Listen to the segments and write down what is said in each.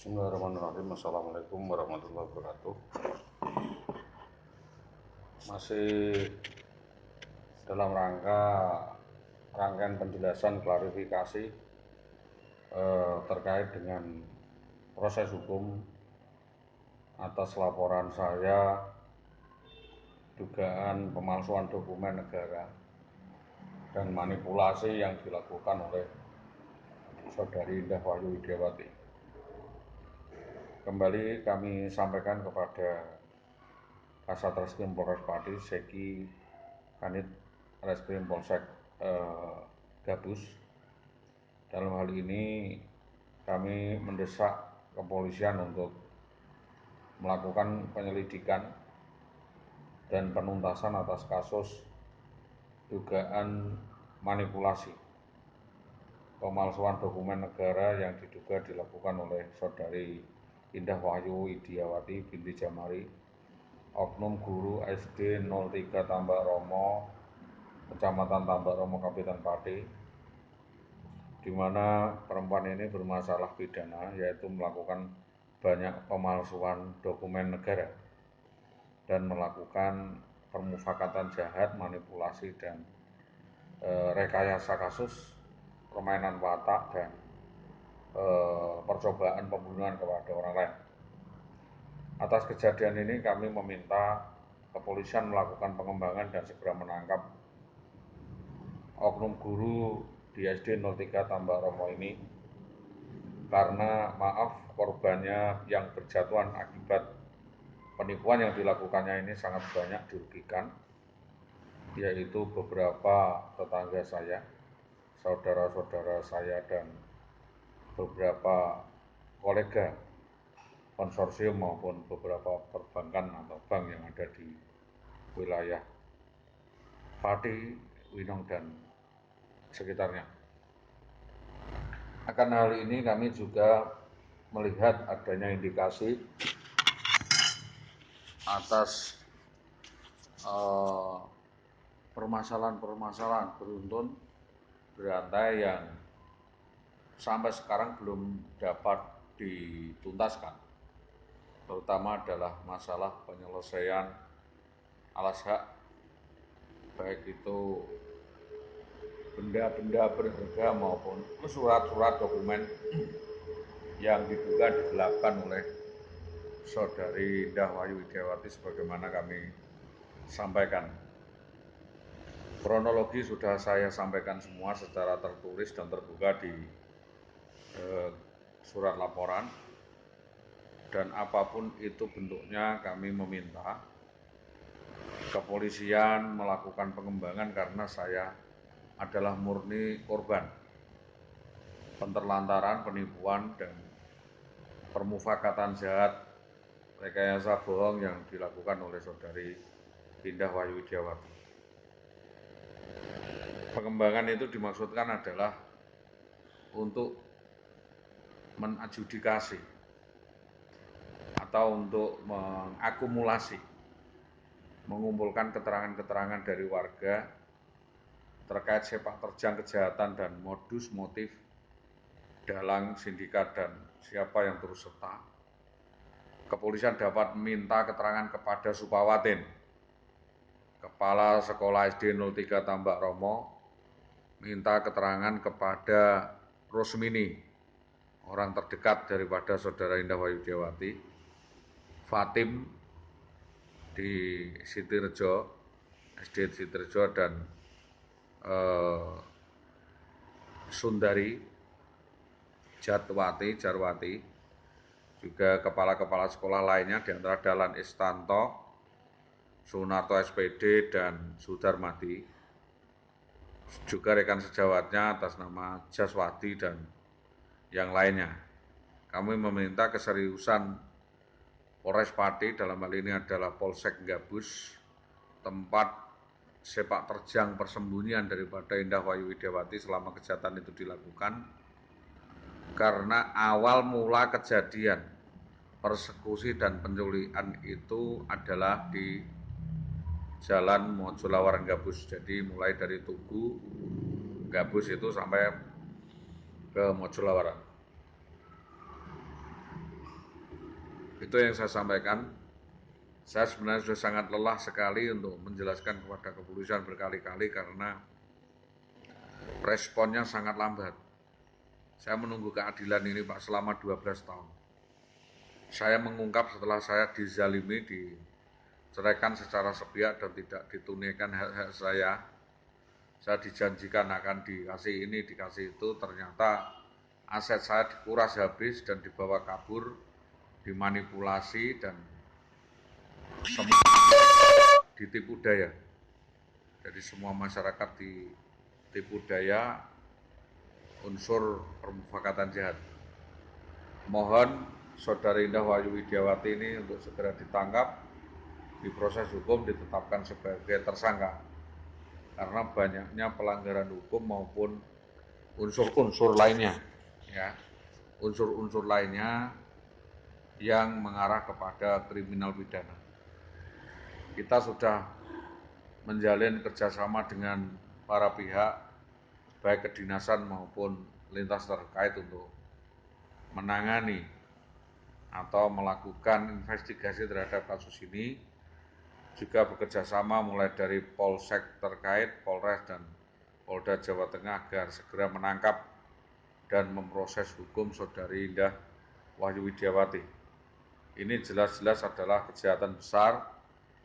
Bismillahirrahmanirrahim. Assalamualaikum warahmatullahi wabarakatuh. Masih dalam rangkaian penjelasan klarifikasi terkait dengan proses hukum atas laporan saya dugaan pemalsuan dokumen negara dan manipulasi yang dilakukan oleh Saudari Indah Wahyu Widiawati. Kembali kami sampaikan kepada Kasat Reskrim Polres Pati, Seki Kanit Reskrim Polsek Gabus. Dalam hal ini kami mendesak kepolisian untuk melakukan penyelidikan dan penuntasan atas kasus dugaan manipulasi pemalsuan dokumen negara yang diduga dilakukan oleh Saudari Indah Wahyu Widiawati binti Jamari, oknum guru SD 03 Tambak Romo, Kecamatan Tambak Romo, Kabupaten Pati, di mana perempuan ini bermasalah pidana, yaitu melakukan banyak pemalsuan dokumen negara dan melakukan permufakatan jahat, manipulasi, dan rekayasa kasus permainan watak dan percobaan pembunuhan kepada orang lain. Atas kejadian ini kami meminta kepolisian melakukan pengembangan dan segera menangkap oknum guru di SD 03 Tambak Romo ini, karena korbannya yang berjatuhan akibat penipuan yang dilakukannya ini sangat banyak dirugikan, yaitu beberapa tetangga saya, saudara-saudara saya, dan beberapa kolega konsorsium maupun beberapa perbankan atau bank yang ada di wilayah Pati, Winong, dan sekitarnya. Akan hal ini kami juga melihat adanya indikasi atas permasalahan-permasalahan beruntun berantai yang sampai sekarang belum dapat dituntaskan, terutama adalah masalah penyelesaian alas hak, baik itu benda-benda berharga maupun surat-surat dokumen yang diduga digelapkan oleh Saudari Indah Wahyu Widiawati sebagaimana kami sampaikan. Kronologi sudah saya sampaikan semua secara tertulis dan terbuka di surat laporan, dan apapun itu bentuknya kami meminta kepolisian melakukan pengembangan, karena saya adalah murni korban penterlantaran, penipuan, dan permufakatan jahat, rekayasa bohong yang dilakukan oleh Saudari Indah Wahyu Widiawati. Pengembangan itu dimaksudkan adalah untuk mengadjudikasi atau untuk mengakumulasi, mengumpulkan keterangan-keterangan dari warga terkait sepak terjang kejahatan dan modus motif dalang, sindikat, dan siapa yang turut serta. Kepolisian dapat meminta keterangan kepada Supawatin, Kepala Sekolah SD 03 Tambak Romo, minta keterangan kepada Rosmini, orang terdekat daripada Saudara Indah Wahyu Widiawati, Fatim di Sitirejo, SD Sitirejo, dan Sundari Jarwati, juga kepala-kepala sekolah lainnya, di antara Dahlan Istanto, Sunarto SPD, dan Sudarmadi, juga rekan sejawatnya atas nama Jaswati dan yang lainnya. Kami meminta keseriusan Polres Pati, dalam hal ini adalah Polsek Gabus, tempat sepak terjang persembunyian daripada Indah Wahyu Widiawati selama kejahatan itu dilakukan, karena awal mula kejadian persekusi dan penculikan itu adalah di Jalan Mojolawaran Gabus. Jadi mulai dari Tugu Gabus itu sampai ke Mojolawaran. Itu yang saya sampaikan. Saya sebenarnya sudah sangat lelah sekali untuk menjelaskan kepada kepolisian berkali-kali karena responnya sangat lambat. Saya menunggu keadilan ini Pak selama 12 tahun. Saya mengungkap setelah saya dizalimi, diceraikan secara sepihak dan tidak ditunaikan hak-hak saya. Saya dijanjikan akan dikasih ini, dikasih itu, ternyata aset saya dikuras habis dan dibawa kabur, dimanipulasi dan semua ditipu daya. Jadi semua masyarakat ditipu daya unsur permufakatan jahat. Mohon Saudari Indah Wahyu Widiawati ini untuk segera ditangkap, diproses hukum, ditetapkan sebagai tersangka. Karena banyaknya pelanggaran hukum maupun unsur-unsur lainnya, ya, unsur-unsur lainnya yang mengarah kepada kriminal pidana. Kita sudah menjalin kerjasama dengan para pihak, baik kedinasan maupun lintas terkait untuk menangani atau melakukan investigasi terhadap kasus ini, juga bekerjasama mulai dari Polsek terkait, Polres dan Polda Jawa Tengah agar segera menangkap dan memproses hukum Saudari Indah Wahyu Widiawati. Ini jelas-jelas adalah kejahatan besar,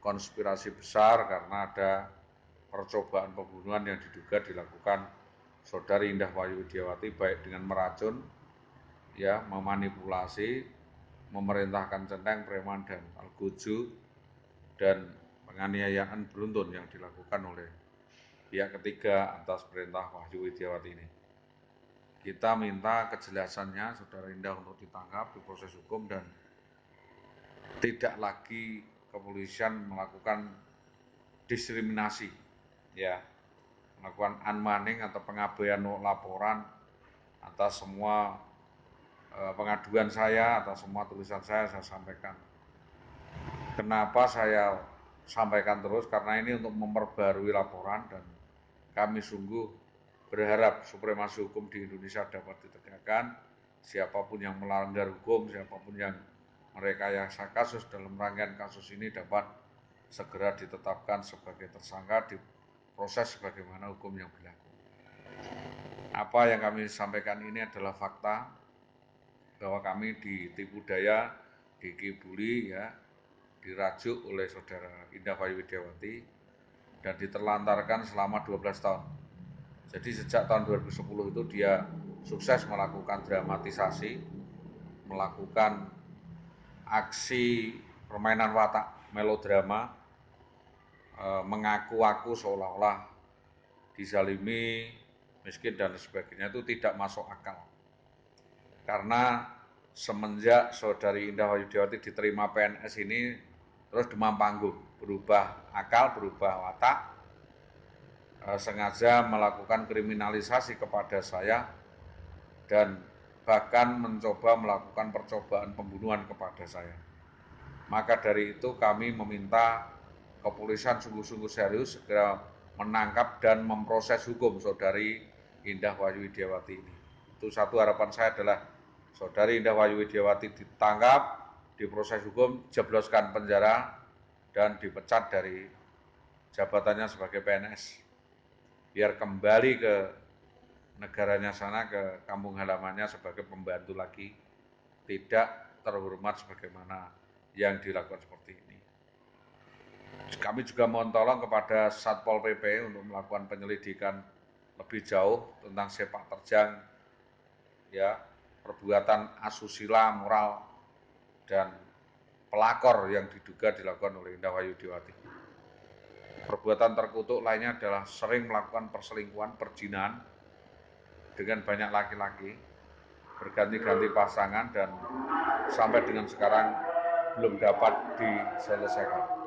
konspirasi besar karena ada percobaan pembunuhan yang diduga dilakukan Saudari Indah Wahyu Widiawati baik dengan meracun, ya, memanipulasi, memerintahkan centeng, preman dan algojo, dan penganiayaan beruntun yang dilakukan oleh pihak ketiga atas perintah Wahyu Widiawati ini. Kita minta kejelasannya Saudara Indah untuk ditangkap, diproses hukum, dan tidak lagi kepolisian melakukan diskriminasi, ya, melakukan unmanning atau pengabaian laporan atas semua pengaduan saya, atas semua tulisan saya sampaikan. Kenapa saya sampaikan terus? Karena ini untuk memperbarui laporan dan kami sungguh berharap supremasi hukum di Indonesia dapat ditegakkan. Siapapun yang melanggar hukum, siapapun yang merekayasa kasus dalam rangkaian kasus ini dapat segera ditetapkan sebagai tersangka, diproses sebagaimana hukum yang berlaku. Apa yang kami sampaikan ini adalah fakta bahwa kami ditipu daya, dikibuli, ya, dirajuk oleh Saudara Indah Wahyu Widiawati dan diterlantarkan selama 12 tahun. Jadi sejak tahun 2010 itu dia sukses melakukan dramatisasi, melakukan aksi permainan watak, melodrama, mengaku-aku seolah-olah dizalimi, miskin dan sebagainya, itu tidak masuk akal. Karena semenjak Saudari Indah Wahyu Widiawati diterima PNS ini terus demam panggung, berubah akal, berubah watak, sengaja melakukan kriminalisasi kepada saya dan bahkan mencoba melakukan percobaan pembunuhan kepada saya. Maka dari itu kami meminta kepolisian sungguh-sungguh serius segera menangkap dan memproses hukum Saudari Indah Wahyu Widiawati ini. Itu satu harapan saya adalah Saudari Indah Wahyu Widiawati ditangkap, diproses hukum, jebloskan penjara, dan dipecat dari jabatannya sebagai PNS. Biar kembali ke negaranya sana, ke kampung halamannya sebagai pembantu lagi, tidak terhormat sebagaimana yang dilakukan seperti ini. Kami juga mohon tolong kepada Satpol PP untuk melakukan penyelidikan lebih jauh tentang sepak terjang, ya, perbuatan asusila, moral, dan pelakor yang diduga dilakukan oleh Indah Wahyu Widiawati. Perbuatan terkutuk lainnya adalah sering melakukan perselingkuhan, perzinahan dengan banyak laki-laki, berganti-ganti pasangan, dan sampai dengan sekarang belum dapat diselesaikan.